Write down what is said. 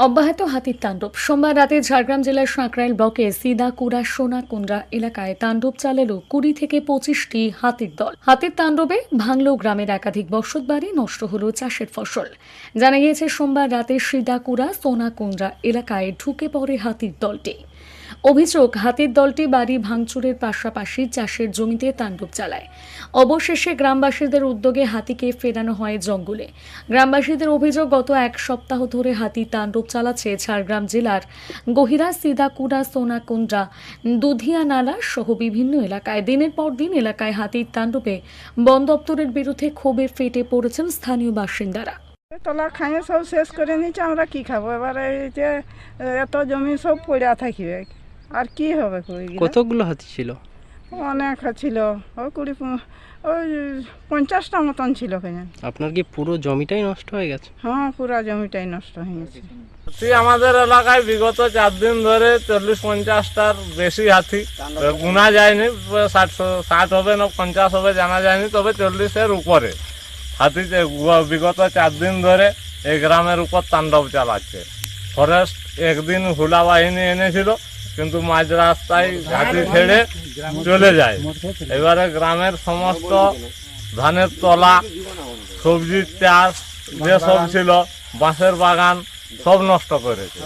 অব্যাহত হাতির তাণ্ডব। সোমবার রাতে ঝাড়গ্রাম জেলার সাঁকরাইল ব্লকে সিদাকুড়া সোনাকুন্ডা এলাকায় তাণ্ডব চালালো 20 থেকে 25টি হাতির দল। হাতির তাণ্ডবে ভাঙল গ্রামের একাধিক বসতবাড়ি, নষ্ট হলো চাষের ফসল। জানা গিয়েছে, সোমবার রাতে সিদাকুড়া সোনাকুন্ডা এলাকায় ঢুকে পড়ে হাতির দলটি। অভিযোগ, হাতির দলটি বাড়ি ভাঙচুরের পাশাপাশি চাষের জমিতে তাণ্ডব চালায়। অবশেষে গ্রামবাসীদের উদ্যোগে হাতিকে ফেরানো হয় জঙ্গলে। গ্রামবাসীদের অভিযোগ, গত এক সপ্তাহ ধরে হাতি তাণ্ডব চালাচ্ছে ঝাড়গ্রাম জেলার গহিরা, সিদাকুড়া, সোনাকুন্ডা, দুধিয়ানালা সহ বিভিন্ন এলাকায়। দিনের পর দিন এলাকায় হাতির তাণ্ডবে বন দপ্তরের বিরুদ্ধে ক্ষোভে ফেটে পড়েছেন স্থানীয় বাসিন্দারা। তোলা খাইয়ে সব শেষ করে নিচ্ছে, আমরা কি খাবো? এবার এই যে এত জমি সব পড়া থাকবে, আর কি হবে? কতগুলো হাতি ছিল? অনেক ছিল, ওই 50টা মতন ছিল। আপনার কি পুরো জমিটাই নষ্ট হয়ে গেছে? হ্যাঁ, পুরা জমিটাই নষ্ট হয়ে গেছে। আমাদের এলাকায় বিগত 4 দিন ধরে 40-50টার বেশি হাতি, গুনা যায়নি, 60 হবে না 50 হবে জানা যায়নি, তবে 40-এর উপরে হাতি বিগত 4 দিন ধরে এই গ্রামের উপর তাণ্ডব চালাচ্ছে। ফরেস্ট একদিন হুলা বাহিনী এনেছিল, কিন্তু মাঝ রাস্তায় হাতি ছেড়ে চলে যায়। এবারে গ্রামের সমস্ত ধানের তলা, সবজির চাষ যেসব ছিল, বাঁশের বাগান সব নষ্ট করেছে।